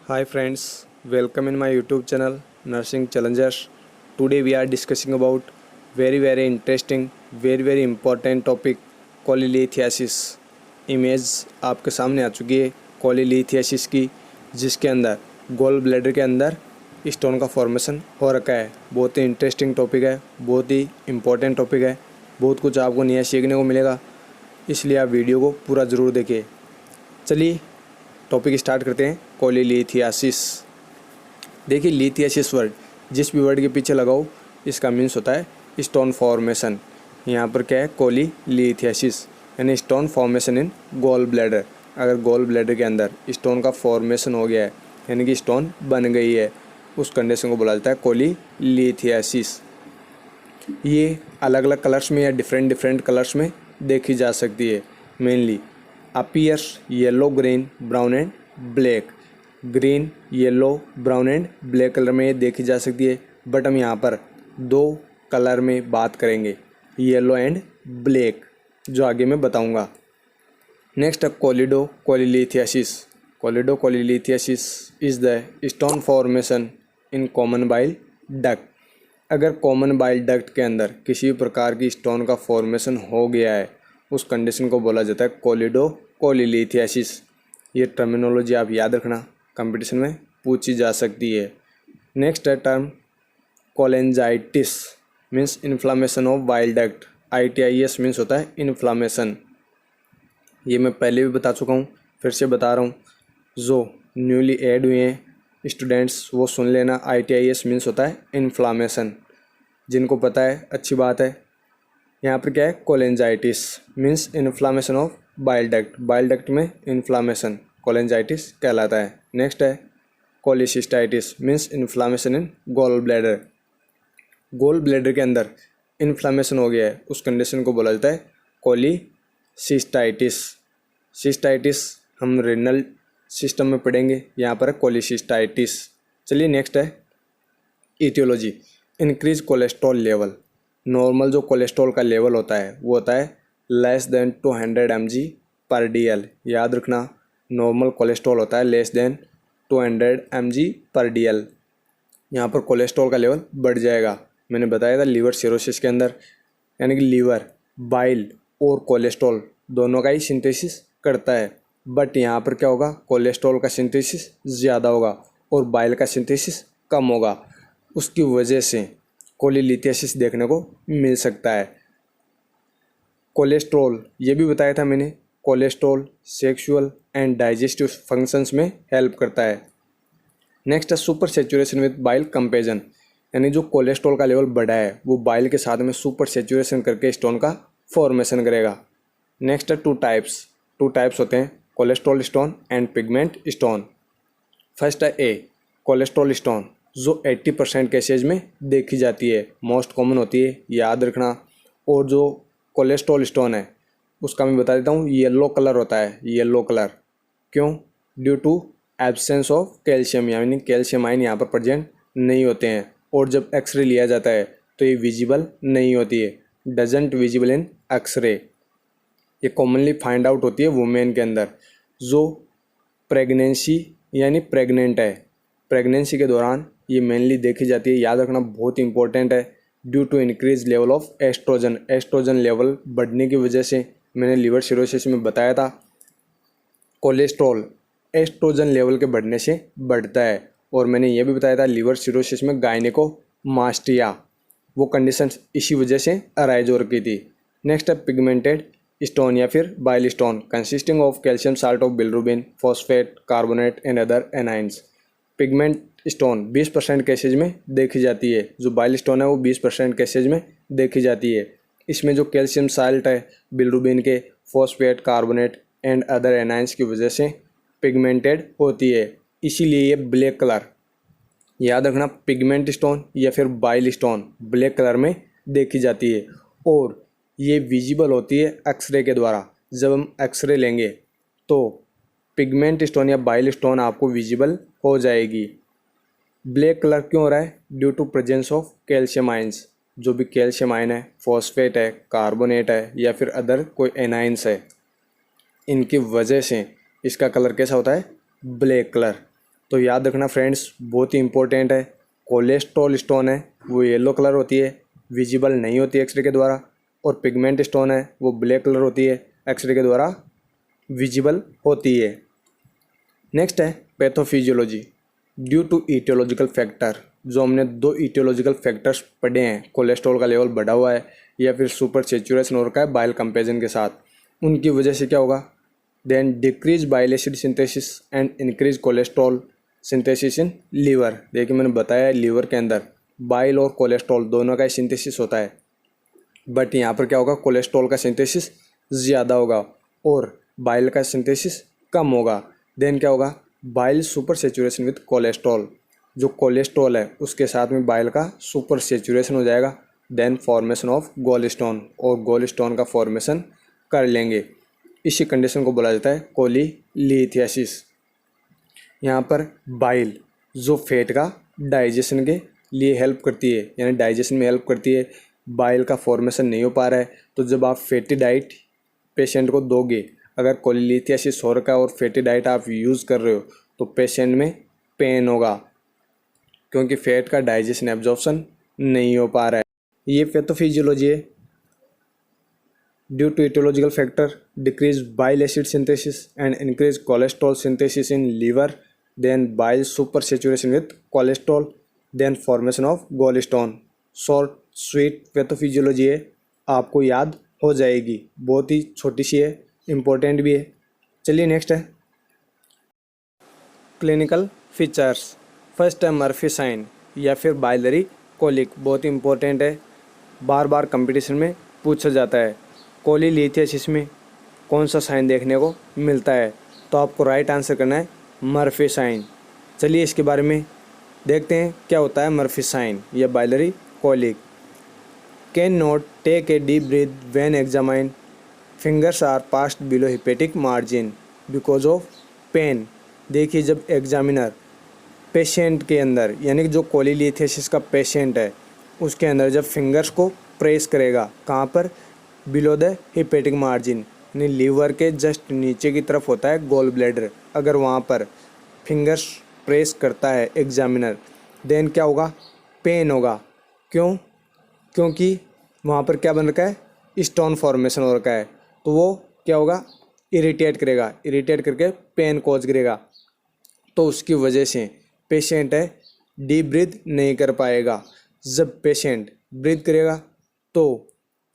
Hi friends, welcome in my YouTube channel Nursing Challengers. Today we are discussing about very interesting, very important topic कोलीलिथियासिस। Image आपके सामने आ चुकी है कोलीलिथियासिस की, जिसके अंदर गोल ब्लैडर के अंदर स्टोन का फॉर्मेशन हो रखा है। बहुत ही इंटरेस्टिंग टॉपिक है, बहुत ही इम्पोर्टेंट टॉपिक है, बहुत कुछ आपको नया सीखने को मिलेगा, इसलिए आप वीडियो को पूरा ज़रूर देखिए। चलिए टॉपिक स्टार्ट करते हैं। कोलीलिथियासिस। देखिए लिथियासिस वर्ड जिस भी वर्ड के पीछे लगाओ इसका मीन्स होता है स्टोन फॉर्मेशन। यहाँ पर क्या है, कोलीलिथियासिस यानी stone formation in gall bladder. अगर गॉल ब्लैडर के अंदर स्टोन का फॉर्मेशन हो गया है यानी कि स्टोन बन गई है, उस कंडीशन को बोला जाता है कोलीलिथियासिस। ये अलग अलग कलर्स में या डिफरेंट कलर्स में देखी जा सकती है। Mainly appears yellow, green, brown and black. Green, yellow, brown and black colour में देखी जा सकती है, बट हम यहाँ पर दो कलर में बात करेंगे, येलो एंड ब्लैक, जो आगे मैं बताऊँगा। नेक्स्ट है choledocholithiasis. Choledocholithiasis is the stone formation in common bile duct. अगर कॉमन बाइल डक्ट के अंदर किसी भी प्रकार की स्टोन का फॉर्मेशन हो गया है, उस कंडीशन को बोला जाता है कोलिडो कोलीलिथियासिस। ये टर्मिनोलॉजी आप याद रखना, कंपटीशन में पूछी जा सकती है। नेक्स्ट है term cholangitis, means inflammation of bile duct. ITIS means होता है इन्फ्लामेशन। ये मैं पहले भी बता चुका हूँ, फिर से बता रहा हूँ। जो न्यूली ऐड हुए हैं स्टूडेंट्स वो सुन लेना, ITIS मीन्स होता है इन्फ्लामेशन। जिनको पता है अच्छी बात है। यहाँ पर क्या है, cholangitis means inflammation of bile duct. Bile duct में इन्फ्लामेशन कोलेंजाइटिस कहलाता है। नेक्स्ट है कोलिसिस्टाइटिस, मीन्स इन्फ्लामेशन इन गॉल ब्लैडर। गॉल ब्लैडर के अंदर इन्फ्लामेशन हो गया है, उस कंडीशन को बोला जाता है कोलिसिस्टाइटिस। सिस्टाइटिस हम रेनल सिस्टम में पढ़ेंगे, यहाँ पर कोलिसिस्टाइटिस। चलिए नेक्स्ट है etiology. Increase cholesterol level. Normal जो कोलेस्ट्रॉल का लेवल होता है वो होता है लेस देन 200 mg पर DL। याद रखना, नॉर्मल कोलेस्ट्रॉल होता है लेस देन 200 mg पर DL। यहाँ पर कोलेस्ट्रॉल का लेवल बढ़ जाएगा। मैंने बताया था लीवर सिरोसिस के अंदर, यानी कि लीवर बाइल और कोलेस्ट्रॉल दोनों का ही सिंथेसिस करता है, बट यहाँ पर क्या होगा, कोलेस्ट्रॉल का सिंथेसिस ज़्यादा होगा और बाइल का सिंथेसिस कम होगा। उसकी वजह से कोलीलिथियासिस देखने को मिल सकता है। कोलेस्ट्रॉल ये भी बताया था मैंने, cholesterol sexual and digestive functions में हेल्प करता है। नेक्स्ट है सुपर सेचुरेशन विद बाइल कंपेजन, यानी जो कोलेस्ट्रॉल का लेवल बढ़ा है वो बाइल के साथ में सुपर सेचुरेशन करके स्टोन का फॉर्मेशन करेगा। नेक्स्ट है टू टाइप्स होते हैं, cholesterol stone and pigment stone. First है ए कोलेस्ट्रॉल स्टोन, जो 80% केसेज में देखी जाती है, मोस्ट कॉमन होती है, याद रखना। और जो कोलेस्ट्रॉल स्टोन है उसका मैं बता देता हूँ, येलो कलर होता है। येलो कलर क्यों? Due to absence of calcium, यानी कैल्शियम आयन यहाँ पर प्रेजेंट नहीं होते हैं, और जब एक्सरे लिया जाता है तो ये विजिबल नहीं होती है, डजेंट विजिबल इन एक्सरे। ये कॉमनली फाइंड आउट होती है वुमेन के अंदर जो प्रेगनेंसी यानी प्रेग्नेंट है। प्रेगनेंसी के दौरान ये मेनली देखी जाती है, याद रखना बहुत इंपॉर्टेंट है। Due to increase level of estrogen, estrogen level बढ़ने की वजह से, मैंने लीवर सिरोसिस में बताया था, कोलेस्ट्रॉल एस्ट्रोजन लेवल के बढ़ने से बढ़ता है। और मैंने ये भी बताया था लीवर सिरोसिस में गायनेकोमास्टिया, वो कंडीशन इसी वजह से अराइज हो रखी थी। नेक्स्ट है पिगमेंटेड स्टोन या फिर bile stone, consisting of calcium salt of bilirubin, phosphate, carbonate and other anions. Pigment stone 20% cases में देखी जाती है, जो बाइल स्टोन है वो 20% केसेज में देखी जाती है। इसमें जो कैल्शियम साल्ट है बिलिरुबिन के, phosphate, carbonate and other anions की वजह से पिगमेंटेड होती है, इसीलिए ये ब्लैक कलर, याद रखना, पिगमेंट स्टोन या फिर बाइल स्टोन ब्लैक कलर में देखी जाती है। और ये विजिबल होती है एक्सरे के द्वारा। जब हम एक्सरे लेंगे तो पिगमेंट स्टोन या बाइल स्टोन आपको विजिबल हो जाएगी। ब्लैक कलर क्यों हो रहा है? Due to presence of calcium ions. जो भी कैल्शियम आयन है, फॉस्फेट है, कार्बोनेट है या फिर अदर कोई एनाइंस है, इनकी वजह से इसका कलर कैसा होता है? Black colour. तो याद रखना फ्रेंड्स, बहुत ही इंपॉर्टेंट है। कोलेस्ट्रॉल स्टोन है वो येलो कलर होती है, विजिबल नहीं होती एक्सरे के द्वारा, और पिगमेंट स्टोन है वो ब्लैक कलर होती है, एक्सरे के द्वारा विजिबल होती है। नेक्स्ट है pathophysiology. Due to etiological factor, जो हमने 2 ईटियोलॉजिकल फैक्टर्स पढ़े हैं, कोलेस्ट्रॉल का लेवल बढ़ा हुआ है या फिर सुपर सेचुरेशन हो रखा है बाइल कंपेरिजन के साथ, उनकी वजह से क्या होगा, then decrease bile acid synthesis and increase cholesterol synthesis in liver. देखिए मैंने बताया लीवर के अंदर बाइल और कोलेस्ट्रॉल दोनों का सिंथेसिस होता है, बट यहाँ पर क्या होगा, कोलेस्ट्रॉल का सिंथेसिस ज़्यादा होगा और बाइल का सिंथेसिस कम होगा। देन क्या होगा, bile super saturation with cholesterol, जो कोलेस्ट्रॉल है उसके साथ में बाइल का सुपर सेचुरेशन हो जाएगा। Then formation of gall stone, और गोल स्टोन का फॉर्मेशन कर लेंगे। इसी कंडीशन को बोला जाता है कोलीलिथियासिस। यहाँ पर बाइल जो फैट का डाइजेशन के लिए हेल्प करती है, यानी डाइजेशन में हेल्प करती है, बाइल का फॉर्मेशन नहीं हो पा रहा है, तो जब आप फैटी डाइट पेशेंट को दोगे, अगर कोलीलिथियासिस हो रखा है और फैटी डाइट आप यूज़ कर रहे हो, तो पेशेंट में पेन होगा क्योंकि फैट का डाइजेशन एब्जॉर्प्शन नहीं हो पा रहा है। ये पैथोफिजियोलॉजी है। Due to etiological factor decrease bile acid synthesis and increase cholesterol synthesis in liver, then bile super saturation with cholesterol, then formation of gall stone. Short sweet pathophysiology है, आपको याद हो जाएगी, बहुत ही छोटी सी है, इम्पोर्टेंट भी है। चलिए नेक्स्ट है क्लिनिकल फीचर्स। फर्स्ट है मर्फी साइन या फिर बाइलरी कोलिक, बहुत ही इंपॉर्टेंट है, बार बार कंपटीशन में पूछा जाता है। कोलीलिथियासिस में कौन सा साइन देखने को मिलता है, तो आपको राइट आंसर करना है मर्फी साइन। चलिए इसके बारे में देखते हैं क्या होता है मर्फी साइन या biliary colic. Can not take a deep breath when examine, fingers are passed below hepatic margin because of pain. देखिए जब एग्जामिनर पेशेंट के अंदर, यानी कि जो कोलीलिथियासिस का पेशेंट है उसके अंदर जब फिंगर्स को प्रेस करेगा, कहाँ पर, बिलो द हिपेटिक मार्जिन, यानी लीवर के जस्ट नीचे की तरफ होता है गॉल ब्लैडर, अगर वहाँ पर फिंगर्स प्रेस करता है एग्जामिनर, देन क्या होगा, पेन होगा। क्यों? क्योंकि वहाँ पर क्या बन रखा है, स्टोन फॉर्मेशन हो रखा है, तो वो क्या होगा, इरिटेट करेगा, इरिटेट करके पेन कॉज करेगा, तो उसकी वजह से पेशेंट है डीप ब्रीथ नहीं कर पाएगा। जब पेशेंट ब्रीथ करेगा तो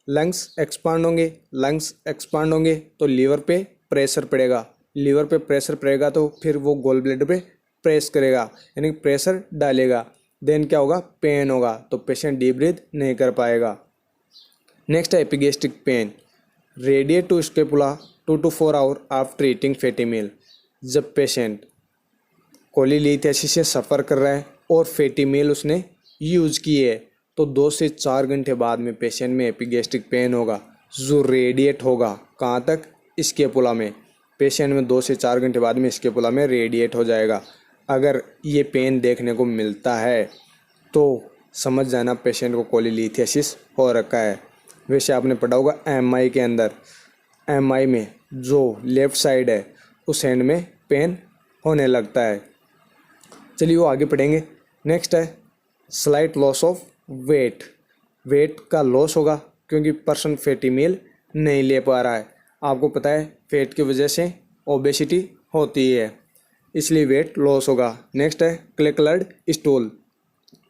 लंग्स एक्सपांड होंगे, लंग्स एक्सपांड होंगे तो लीवर पे प्रेशर पड़ेगा, लीवर पे प्रेशर पड़ेगा तो फिर वो गॉल ब्लैडर पे प्रेस करेगा, यानी प्रेशर डालेगा, देन क्या होगा, पेन होगा, तो पेशेंट डीप ब्रीथ नहीं कर पाएगा। नेक्स्ट है epigastric pain, radiate to scapula 2 to 4 hour after eating fatty meal. जब पेशेंट कोलीलिथियासिस से सफ़र कर रहा है और फैटी मील उसने यूज़ की है, तो 2 से 4 घंटे बाद में पेशेंट में एपिगेस्ट्रिक पेन होगा, जो रेडिएट होगा कहाँ तक, स्केपुला में। पेशेंट में 2 से 4 घंटे बाद में स्केपुला में रेडिएट हो जाएगा। अगर ये पेन देखने को मिलता है तो समझ जाना पेशेंट को कोलीलिथियासिस हो रखा है। वैसे आपने पढ़ा होगा एमआई के अंदर, एमआई में जो लेफ़्ट साइड है उस हैंड में पेन होने लगता है। चलिए वो आगे पढ़ेंगे। नेक्स्ट है slight loss of weight, weight का लॉस होगा क्योंकि पर्सन फैटी मील नहीं ले पा रहा है। आपको पता है फैट की वजह से ओबेसिटी होती है, इसलिए वेट लॉस होगा। नेक्स्ट है क्ले कलर्ड स्टूल,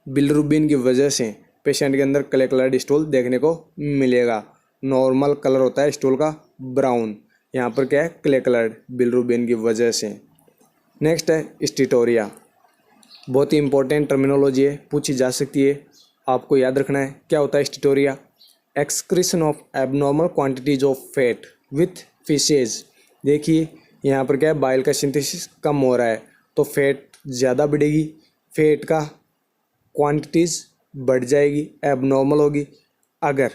बिलिरुबिन की वजह से पेशेंट के अंदर क्ले कलर्ड स्टूल देखने को मिलेगा। नॉर्मल कलर होता है स्टूल का ब्राउन, यहाँ पर क्या है, क्ले कलर्ड, बिलिरुबिन की वजह से। नेक्स्ट है स्टीटोरिया, बहुत ही इंपॉर्टेंट टर्मिनोलॉजी है, पूछी जा सकती है, आपको याद रखना है क्या होता है steatorrhoea. Excretion of abnormal quantities of fat with fishes. देखिए यहाँ पर क्या है, बाइल का सिंथेसिस कम हो रहा है तो फैट ज़्यादा बढ़ेगी, फैट का क्वांटिटीज़ बढ़ जाएगी, एबनॉर्मल होगी। अगर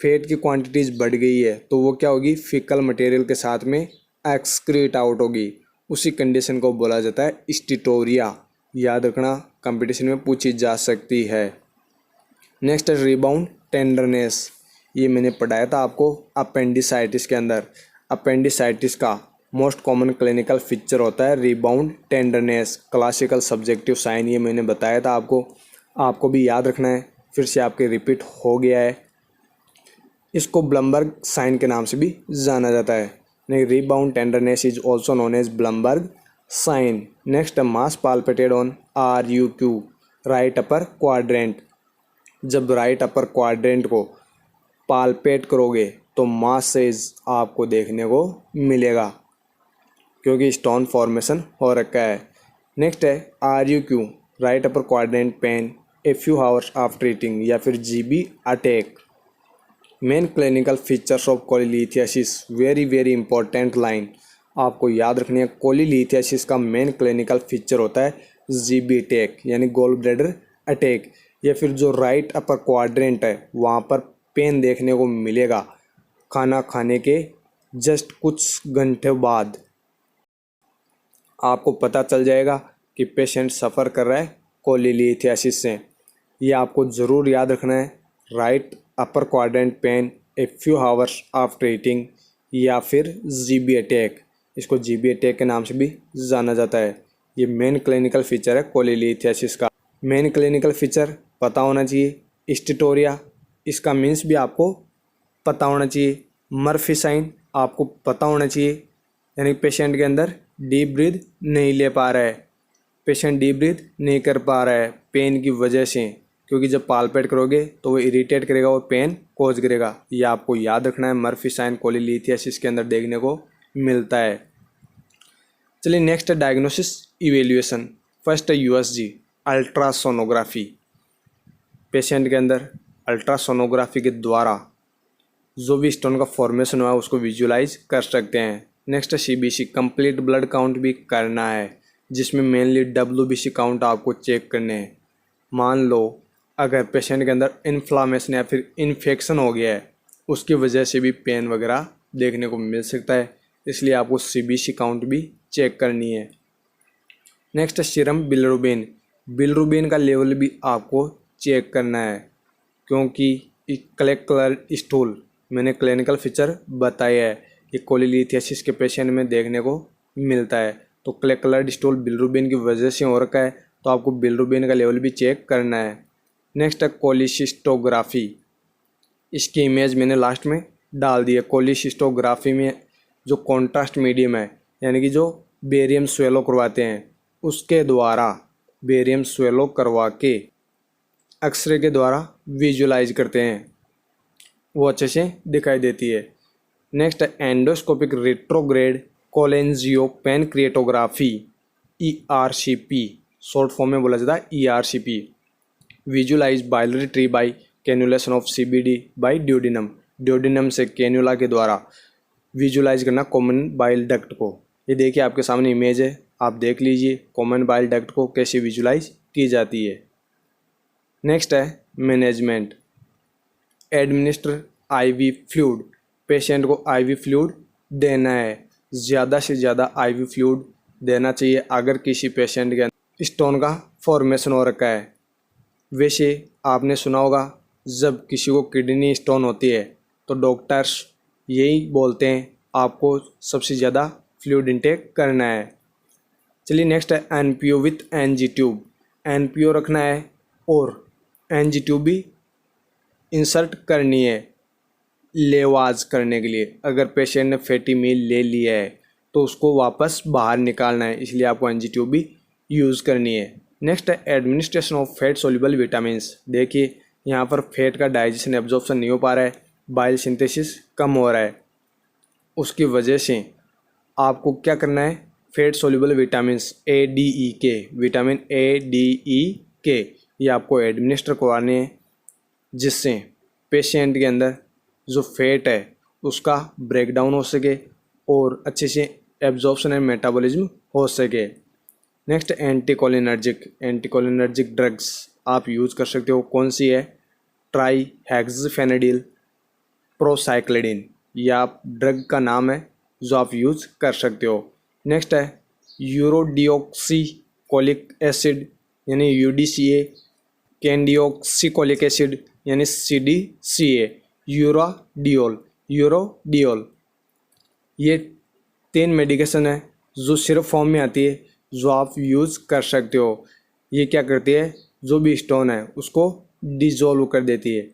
फैट की क्वांटिटीज़ बढ़ गई है तो वो क्या होगी, फिकल मटेरियल के साथ में एक्सक्रीट आउट होगी, उसी कंडीशन को बोला जाता है स्टीटोरिया। याद रखना, कंपटीशन में पूछी जा सकती है। नेक्स्ट है रिबाउंड टेंडरनेस, ये मैंने पढ़ाया था आपको अपेंडिसाइटिस के अंदर। अपेंडिसाइटिस का मोस्ट कॉमन क्लिनिकल फीचर होता है rebound tenderness. Classical subjective sign ये मैंने बताया था आपको भी याद रखना है, फिर से आपके रिपीट हो गया है। इसको ब्लमबर्ग साइन के नाम से भी जाना जाता है। नहीं, rebound tenderness is also known as Blumberg sign. Next, mass palpated on RUQ right upper quadrant. जब राइट अपर क्वाड्रेंट को पाल्पेट करोगे तो मास साइज आपको देखने को मिलेगा, क्योंकि स्टोन फॉर्मेशन हो रखा है। नेक्स्ट है RUQ right upper quadrant pen a few hours after eating, या फिर GB attack. Main clinical features of कोलीलिथियासिस, very very important line आपको याद रखनी है। कोलीलिथियासिस का मेन क्लिनिकल फीचर होता है GB अटैक, यानी गोल ब्लैडर अटैक, या फिर जो राइट अपर क्वाड्रेंट है वहाँ पर पेन देखने को मिलेगा खाना खाने के जस्ट कुछ घंटे बाद। आपको पता चल जाएगा कि पेशेंट सफ़र कर रहा है कोलीलिथियासिस से। ये आपको ज़रूर याद रखना है, right upper quadrant pen a few hours after eating, या फिर GB अटैक। इसको GB अटैक के नाम से भी जाना जाता है। ये मेन क्लिनिकल फीचर है कोलीलिथियासिस का। मेन क्लिनिकल फीचर पता होना चाहिए। स्टेटोरिया, इसका मीन्स भी आपको पता होना चाहिए। मर्फी साइन आपको पता होना चाहिए, यानी पेशेंट के अंदर डीप ब्रीथ नहीं ले पा रहा है, पेशेंट डीप ब्रीथ नहीं कर पा रहा है पेन की वजह से, क्योंकि जब पाल्पेट करोगे तो वो इरिटेट करेगा और पेन कॉज करेगा। ये आपको याद रखना है, मर्फी साइन कोलीलिथियासिस के अंदर देखने को मिलता है। चलिए नेक्स्ट है डायग्नोसिस इवेल्युएशन। फर्स्ट है USG अल्ट्रासोनोग्राफी। पेशेंट के अंदर अल्ट्रासोनोग्राफी के द्वारा जो भी स्टोन का फॉर्मेशन हुआ है उसको विजुलाइज कर सकते हैं। नेक्स्ट है CBC, कंप्लीट ब्लड काउंट भी करना है, जिसमें मेनली WBC काउंट आपको चेक करने हैं। मान लो अगर पेशेंट के अंदर इन्फ्लामेशन या फिर इन्फेक्शन हो गया है, उसकी वजह से भी पेन वगैरह देखने को मिल सकता है, इसलिए आपको CBC काउंट भी चेक करनी है। नेक्स्ट है सीरम बिलिरुबिन। बिलिरुबिन का लेवल भी आपको चेक करना है, क्योंकि कलेक्युलर स्टूल मैंने क्लिनिकल फीचर बताया है कि कोलीलिथियासिस के पेशेंट में देखने को मिलता है। तो कलेक्युलर स्टूल बिलिरुबिन की वजह से हो रखा है, तो आपको बिलिरुबिन का लेवल भी चेक करना है। नेक्स्ट है कोलिसिस्टोग्राफी। इसकी इमेज मैंने लास्ट में डाल दी है। कोलिसिस्टोग्राफी में जो कॉन्ट्रास्ट मीडियम है, यानी कि जो बेरियम स्वेलो करवाते हैं, उसके द्वारा बेरियम स्वेलो करवा के एक्सरे के द्वारा विजुलाइज करते हैं, वो अच्छे से दिखाई देती है। नेक्स्ट है endoscopic retrograde cholangiopancreatography, ERCP short form में बोला जाता है ERCP। Visualise biliary tree by cannulation of CBD by duodenum. Duodenum से कैनुला के द्वारा विजुलाइज करना कॉमन बाइल डक्ट को। ये देखिए आपके सामने इमेज है, आप देख लीजिए कॉमन बाइल डक्ट को कैसे विजुलाइज की जाती है। नेक्स्ट है management. Administer IV fluid. Patient को IV फ्लूइड देना है, ज़्यादा से ज़्यादा IV फ्लूइड देना चाहिए अगर किसी पेशेंट के अंदर स्टोन का फॉर्मेशन हो रखा है। वैसे आपने सुना होगा जब किसी को किडनी स्टोन होती है तो डॉक्टर्स यही बोलते हैं आपको सबसे ज़्यादा फ्लूइड इंटेक करना है। चलिए नेक्स्ट है NPO with NG tube. NPO रखना है और NG ट्यूब भी इंसर्ट करनी है लेवाज करने के लिए। अगर पेशेंट ने फैटी मील ले लिया है तो उसको वापस बाहर निकालना है, इसलिए आपको NG ट्यूब भी यूज़ करनी है। नेक्स्ट है administration of fat soluble vitamins. देखिए यहाँ पर फैट का डाइजेशन एब्जॉर्प्शन नहीं हो पा रहा है, बाइल सिंथेसिस कम हो रहा है, उसकी वजह से आपको क्या करना है, fat soluble vitamins ADEK, vitamin ADEK ये आपको एडमिनिस्टर करवाने हैं, जिससे पेशेंट के अंदर जो फैट है उसका ब्रेकडाउन हो सके और अच्छे से एब्जॉर्प्शन एंड मेटाबॉलिज्म हो सके। नेक्स्ट एंटीकोलिनर्जिक ड्रग्स आप यूज़ कर सकते हो। कौन सी है, ट्राईहेक्साफेनिडिल प्रोसाइक्लिडिन, यह आप ड्रग का नाम है जो आप यूज़ कर सकते हो। नेक्स्ट है यूरोडियोक्सीकोलिक एसिड यानी UDCA, कैंडियोक्सीकोलिक एसिड यानी CDCA, यूरोडियोल। ये 3 मेडिकेशन है जो सिरप फॉर्म में आती है, जो आप यूज़ कर सकते हो। ये क्या करती है, जो भी स्टोन है उसको डिजोल्व कर देती है।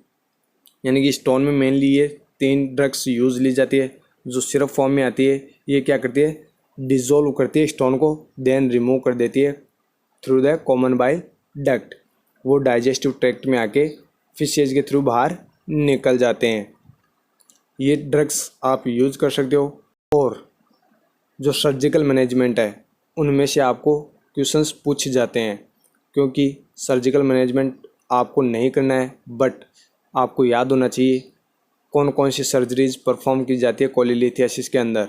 यानी कि स्टोन में मेनली ये 3 ड्रग्स यूज़ ली जाती है। जो सिरप फॉर्म में आती है ये क्या करती है, डिजोल्व करती है स्टोन को, देन रिमूव कर देती है through the common bile duct. वो डाइजेस्टिव ट्रैक्ट में आके फिशेज के थ्रू बाहर निकल जाते हैं। ये ड्रग्स आप यूज़ कर सकते हो। और जो सर्जिकल मैनेजमेंट है उनमें से आपको क्वेश्चंस पूछे जाते हैं, क्योंकि सर्जिकल मैनेजमेंट आपको नहीं करना है, बट आपको याद होना चाहिए कौन कौन सी सर्जरीज परफॉर्म की जाती है कोलीलिथियासिस के अंदर।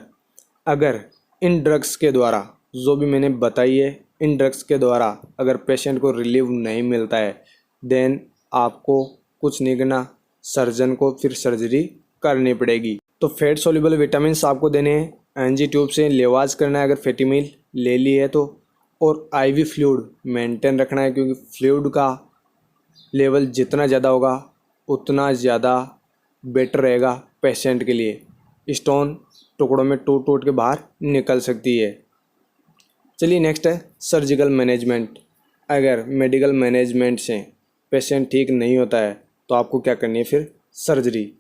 अगर इन ड्रग्स के द्वारा, जो भी मैंने बताई है, इन ड्रग्स के द्वारा अगर पेशेंट को रिलीव नहीं मिलता है, देन आपको कुछ नहीं करना, सर्जन को फिर सर्जरी करनी पड़ेगी। तो फैट सोल्यूबल विटामिन्स आपको देने हैं, एनजी ट्यूब से लेवाज करना है अगर फैटी मील ले ली है तो, और आईवी फ्लूइड मेंटेन रखना है, क्योंकि फ्लूइड का लेवल जितना ज़्यादा होगा उतना ज़्यादा बेटर रहेगा पेशेंट के लिए। स्टोन टुकड़ों में टूट टूट के बाहर निकल सकती है। चलिए नेक्स्ट है सर्जिकल मैनेजमेंट। अगर मेडिकल मैनेजमेंट से पेशेंट ठीक नहीं होता है तो आपको क्या करनी है, फिर सर्जरी।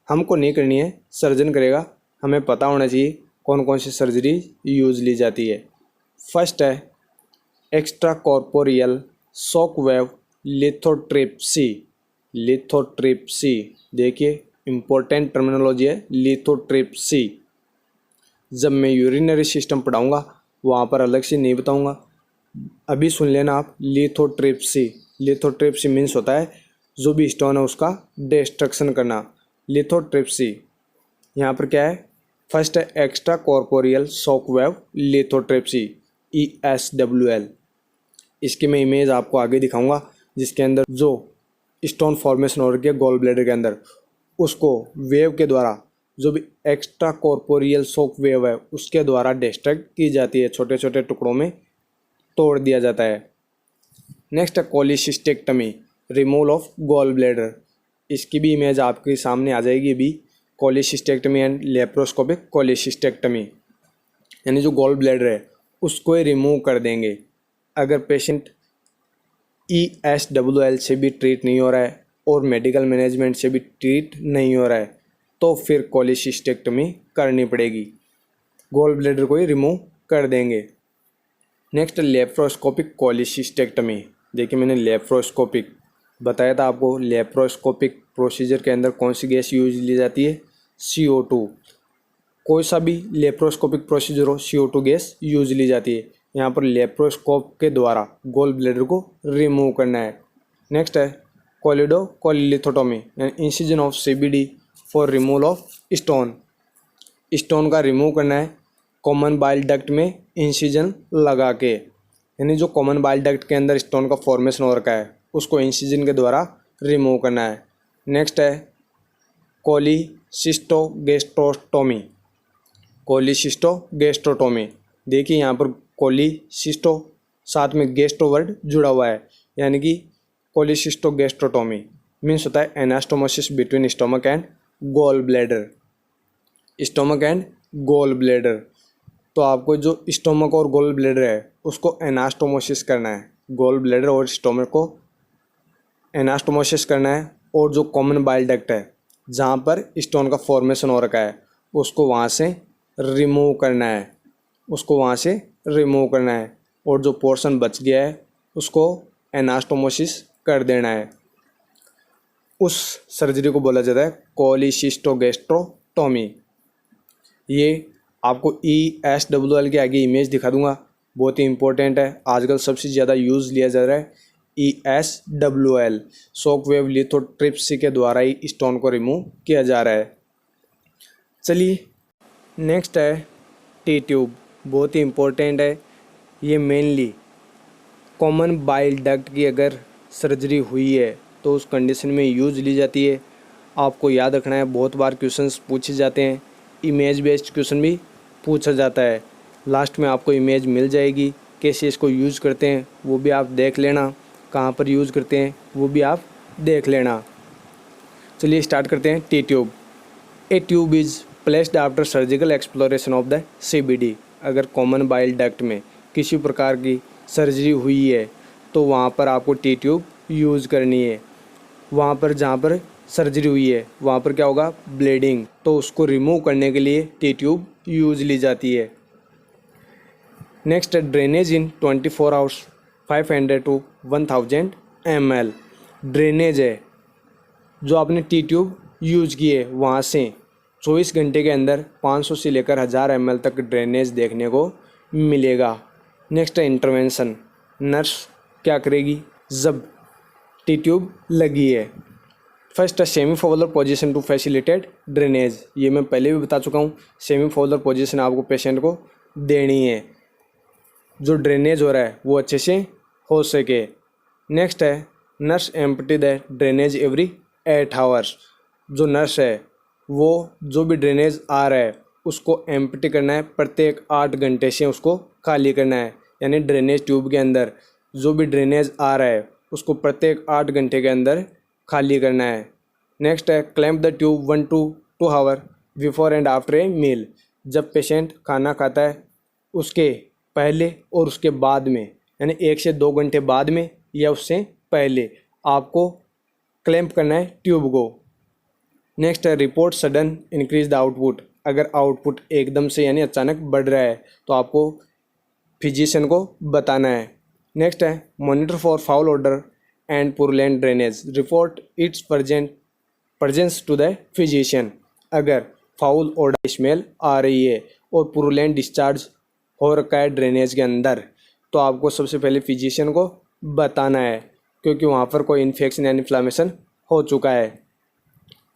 हमको नहीं करनी है, सर्जन करेगा। हमें पता होना चाहिए कौन कौन सी सर्जरी यूज़ ली जाती है। फर्स्ट है extra corporeal shock wave lithotripsy. Lithotripsy, देखिए इम्पोर्टेंट टर्मिनोलॉजी है लिथोट्रिप्सी। जब मैं यूरिनरी सिस्टम पढ़ाऊँगा वहाँ पर अलग से नहीं बताऊँगा, अभी सुन लेना आप। लिथोट्रिप्सी, लिथोट्रिप्सी मीन्स होता है जो भी स्टोन है उसका डिस्ट्रक्शन करना। लिथोट्रिप्सी यहाँ पर क्या है, फर्स्ट है extra corporeal shock wave lithotripsy, ESWL। इसकी मैं इमेज आपको आगे दिखाऊंगा, जिसके अंदर जो स्टोन फॉर्मेशन हो रही है गॉल ब्लैडर के अंदर, उसको वेव के द्वारा, जो भी एक्स्ट्रा कॉर्पोरियल शॉक वेव है उसके द्वारा डिस्ट्रैक्ट की जाती है, छोटे छोटे टुकड़ों में तोड़ दिया जाता है। नेक्स्ट है cholecystectomy, removal of gall bladder. इसकी भी इमेज आपके सामने आ जाएगी अभी। कोलिसिस्टेक्टमी एंड लेप्रोस्कोपिक कोलिसिस्टेक्टमी, यानी जो गॉल ब्लैडर है उसको ही रिमूव कर देंगे। अगर पेशेंट ESWL से भी ट्रीट नहीं हो रहा है और मेडिकल मैनेजमेंट से भी ट्रीट नहीं हो रहा है तो फिर कोलिसिस्टेक्टमी करनी पड़ेगी, गॉल ब्लैडर को ही रिमूव कर देंगे। Next laparoscopic cholecystectomy. देखिए मैंने लेप्रोस्कोपिक बताया था आपको। लेप्रोस्कोपिक प्रोसीजर के अंदर कौन सी गैस यूज ली जाती है, CO2। कोई सा भी लेप्रोस्कोपिक प्रोसीजर हो CO2 गैस यूज ली जाती है। यहाँ पर लेप्रोस्कोप के द्वारा गॉल ब्लैडर को रिमूव करना है। नेक्स्ट है कोलिडोकोलिलिथोटोमी, यानी incision of CBD for removal of stone. Stone का रिमूव करना है कॉमन बाइल डक्ट में इंसिजन लगा के, यानी जो कॉमन बाइल डक्ट के अंदर स्टोन का फॉर्मेशन हो रखा है उसको इंसिजन के द्वारा रिमूव करना है। नेक्स्ट है कोलिसिस्टोगैस्ट्रोस्टोमी। कोलिसिस्टोगैस्ट्रोटोमी, देखिए यहाँ पर कोलिसिस्टो साथ में गैस्ट्रो वर्ड जुड़ा हुआ है, यानी कि कोलिसिस्टोगैस्ट्रोटोमी मीन्स होता है anastomosis between stomach and gall bladder. Stomach and gall bladder, तो आपको जो स्टोमक और गॉल ब्लैडर है उसको एनास्टोमोसिस करना है। गॉल ब्लैडर और स्टोमक को एनास्टोमोसिस करना है, और जो कॉमन बाइल डक्ट है जहाँ पर स्टोन का फॉर्मेशन हो रखा है उसको वहाँ से रिमूव करना है, उसको वहाँ से रिमूव करना है, और जो पोर्शन बच गया है उसको एनास्टोमोसिस कर देना है। उस सर्जरी को बोला जाता है कोलिसिस्टोगैस्ट्रोटोमी। ये आपको ESWL के आगे इमेज दिखा दूंगा, बहुत ही इंपॉर्टेंट है। आजकल सबसे ज़्यादा यूज़ लिया जा रहा है ESWL, शॉक वेव लिथोट्रिप्सी के द्वारा ही स्टोन को रिमूव किया जा रहा है। चलिए नेक्स्ट है T ट्यूब, बहुत ही इम्पोर्टेंट है। ये मेनली कॉमन बाइल डक्ट की अगर सर्जरी हुई है तो उस कंडीशन में यूज़ ली जाती है। आपको याद रखना है, बहुत बार क्वेश्चंस पूछे जाते हैं, इमेज बेस्ड क्वेश्चन भी पूछा जाता है। लास्ट में आपको इमेज मिल जाएगी, कैसे इसको यूज़ करते हैं वो भी आप देख लेना, कहाँ पर यूज़ करते हैं वो भी आप देख लेना। चलिए स्टार्ट करते हैं T tube. A tube is placed after surgical exploration of the CBD। अगर कॉमन बाइल डक्ट में किसी प्रकार की सर्जरी हुई है तो वहाँ पर आपको टी ट्यूब यूज़ करनी है। वहाँ पर जहाँ पर सर्जरी हुई है वहाँ पर क्या होगा, ब्लीडिंग, तो उसको रिमूव करने के लिए टी ट्यूब यूज़ ली जाती है। Next, drainage in 24 hours 500 to 1000 ml। Drainage है, जो आपने टी ट्यूब यूज़ की है वहाँ से 24 घंटे के अंदर 500 से लेकर 1000 ml तक ड्रेनेज देखने को मिलेगा। नेक्स्ट है इंटरवेंशन। नर्स क्या करेगी जब टी ट्यूब लगी है। फर्स्ट है semi Fowler position to facilitate drainage. ये मैं पहले भी बता चुका हूँ, सेमी फॉलोर पोजीशन आपको पेशेंट को देनी है जो ड्रेनेज हो रहा है वो अच्छे से हो सके। नेक्स्ट है nurse empty the drainage every 8 hours. जो नर्स है वो जो भी ड्रेनेज आ रहा है उसको एम्प्टी करना है, प्रत्येक 8 घंटे से उसको खाली करना है। यानी ड्रेनेज ट्यूब के अंदर जो भी ड्रेनेज आ रहा है उसको प्रत्येक 8 घंटे के अंदर खाली करना है। नेक्स्ट है clamp the tube 1 to 2 hour before and after a meal. जब पेशेंट खाना खाता है उसके पहले और उसके बाद में, यानी 1 से 2 घंटे बाद में या उससे पहले आपको क्लैंप करना है ट्यूब को। नेक्स्ट है report sudden increase the output. अगर आउटपुट एकदम से यानी अचानक बढ़ रहा है तो आपको फिजिशियन को बताना है। नेक्स्ट है monitor for foul odour and purulent drainage, report its presence to the physician. अगर फाउल ऑर्डर स्मेल आ रही है और पुरलेंट डिस्चार्ज हो रखा है ड्रेनेज के अंदर तो आपको सबसे पहले फिजिशियन को बताना है, क्योंकि वहाँ पर कोई इन्फेक्शन या इन्फ्लामेशन हो चुका है।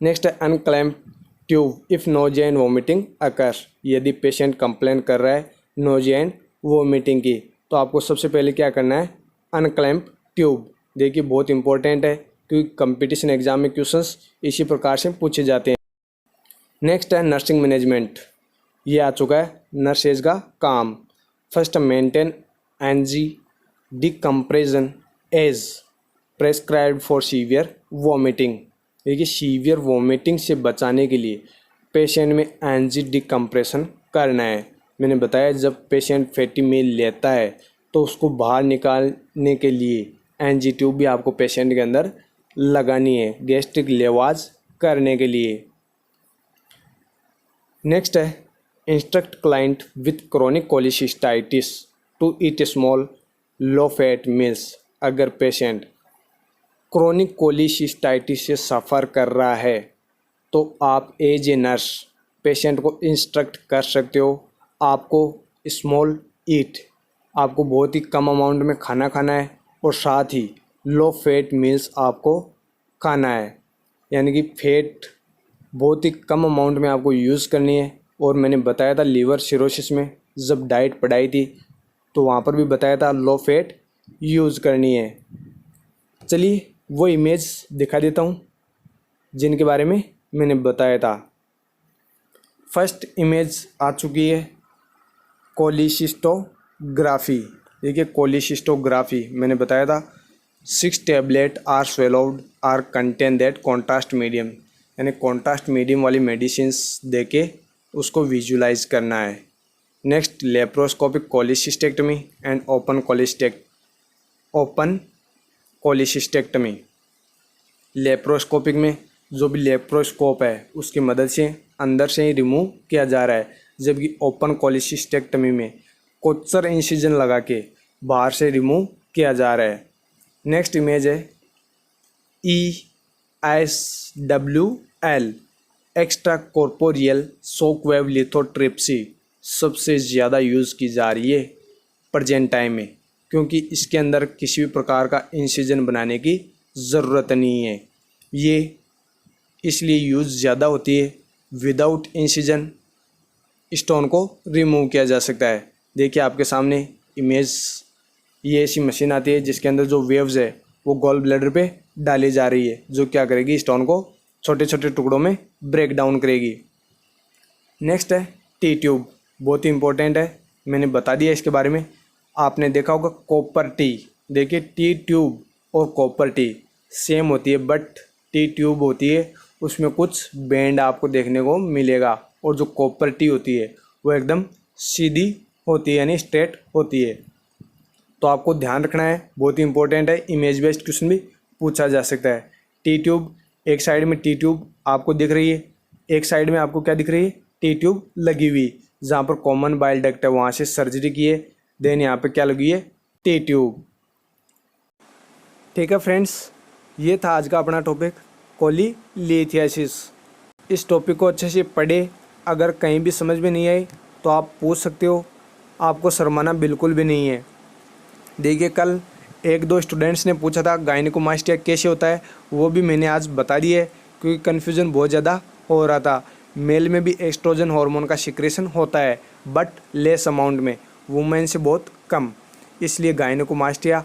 नेक्स्ट है unclamp tube if nausea and vomiting occur. यदि पेशेंट कंप्लेन कर रहा है नोजिया एंड वोमिटिंग की तो आपको सबसे पहले क्या करना है, अनक्लैम्प ट्यूब। देखिए बहुत इंपॉर्टेंट है क्योंकि कंपटीशन एग्जाम में क्वेश्चंस इसी प्रकार से पूछे जाते हैं। नेक्स्ट है नर्सिंग मैनेजमेंट। ये आ चुका है नर्सेज का काम। First maintain NG decompression as prescribed for severe vomiting. देखिए सीवियर वोमिटिंग से बचाने के लिए पेशेंट में एनजी डिकम्प्रेशन करना है। मैंने बताया जब पेशेंट फैटी मील लेता है तो उसको बाहर निकालने के लिए एनजी ट्यूब भी आपको पेशेंट के अंदर लगानी है, गैस्ट्रिक लेवाज करने के लिए। नेक्स्ट है instruct client with chronic cholecystitis to eat small low fat meals. अगर पेशेंट क्रोनिक कोलिसिस्टाइटिस से सफ़र कर रहा है तो आप एज ए नर्स पेशेंट को इंस्ट्रक्ट कर सकते हो, आपको स्मॉल ईट, आपको बहुत ही कम अमाउंट में खाना खाना है और साथ ही लो फैट मील्स आपको खाना है। यानी कि फैट बहुत ही कम अमाउंट में आपको यूज़ करनी है। और मैंने बताया था लीवर सिरोसिस में जब डाइट पढ़ाई थी तो वहाँ पर भी बताया था लो फैट यूज़ करनी है। चलिए वो इमेज दिखा देता हूँ जिनके बारे में मैंने बताया था। फर्स्ट इमेज आ चुकी है कोलिसिस्टोग्राफी। देखिए कोलिसिस्टोग्राफी मैंने बताया था 6 tablet are swallowed are contain that contrast medium, यानी कॉन्ट्रास्ट मीडियम वाली मेडिसिन्स देके उसको विजुलाइज करना है। Next laparoscopic cholecystectomy and open cholecystectomy. Laparoscopic में जो भी लेप्रोस्कोप है उसकी मदद से अंदर से ही रिमूव किया जा रहा है, जबकि ओपन कोलिसिस्टेक्टमी में कोच्चर इंसिजन लगा के बाहर से रिमूव किया जा रहा है। नेक्स्ट इमेज है ESWL extra corporeal shockwave lithotripsy. सबसे ज़्यादा यूज़ की जा रही है प्रेजेंट टाइम में, क्योंकि इसके अंदर किसी भी प्रकार का इंसिजन बनाने की ज़रूरत नहीं है। ये इसलिए यूज़ ज़्यादा होती है, विदाउट इंसिजन स्टोन को रिमूव किया जा सकता है। देखिए आपके सामने इमेज, ये ऐसी मशीन आती है जिसके अंदर जो वेव्स है वो गॉल ब्लैडर पे डाली जा रही है, जो क्या करेगी स्टोन को छोटे छोटे टुकड़ों में ब्रेक डाउन करेगी। नेक्स्ट है टी ट्यूब, बहुत ही इंपॉर्टेंट है, मैंने बता दिया इसके बारे में। आपने देखा होगा कॉपर टी। देखिए टी ट्यूब और कॉपर टी सेम होती है, बट टी ट्यूब होती है उसमें कुछ बैंड आपको देखने को मिलेगा, और जो कॉपर टी होती है वो एकदम सीधी होती है, यानी स्ट्रेट होती है। तो आपको ध्यान रखना है, बहुत ही इंपॉर्टेंट है, इमेज बेस्ड क्वेश्चन भी पूछा जा सकता है। टी ट्यूब, एक साइड में टी ट्यूब आपको दिख रही है, एक साइड में आपको क्या दिख रही है, टी ट्यूब लगी हुई, जहाँ पर कॉमन बाइल डक्ट है वहाँ से सर्जरी की है, देन यहाँ पे क्या लगी है, टी ट्यूब। ठीक है फ्रेंड्स, ये था आज का अपना टॉपिक कोलीलिथियासिस। इस टॉपिक को अच्छे से पढ़े, अगर कहीं भी समझ में नहीं आई तो आप पूछ सकते हो, आपको शर्माना बिल्कुल भी नहीं है। देखिए कल एक दो स्टूडेंट्स ने पूछा था गायनेकोमास्टिया कैसे होता है, वो भी मैंने आज बता दिया है, क्योंकि कन्फ्यूज़न बहुत ज़्यादा हो रहा था। मेल में भी एस्ट्रोजन हार्मोन का सिक्रेशन होता है, बट लेस अमाउंट में, वुमेन से बहुत कम। इसलिए गायनेकोमास्टिया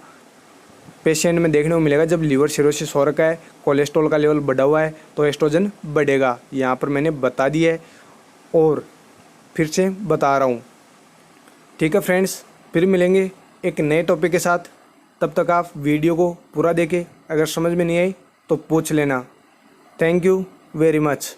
पेशेंट में देखने को मिलेगा जब लीवर सिरोसिस हो रखा है, कोलेस्ट्रॉल का लेवल बढ़ा हुआ है तो एस्ट्रोजन बढ़ेगा। यहाँ पर मैंने बता दिया है और फिर से बता रहा हूँ। ठीक है फ्रेंड्स, फिर मिलेंगे एक नए टॉपिक के साथ। तब तक आप वीडियो को पूरा देखें, अगर समझ में नहीं आई तो पूछ लेना। Thank you very much.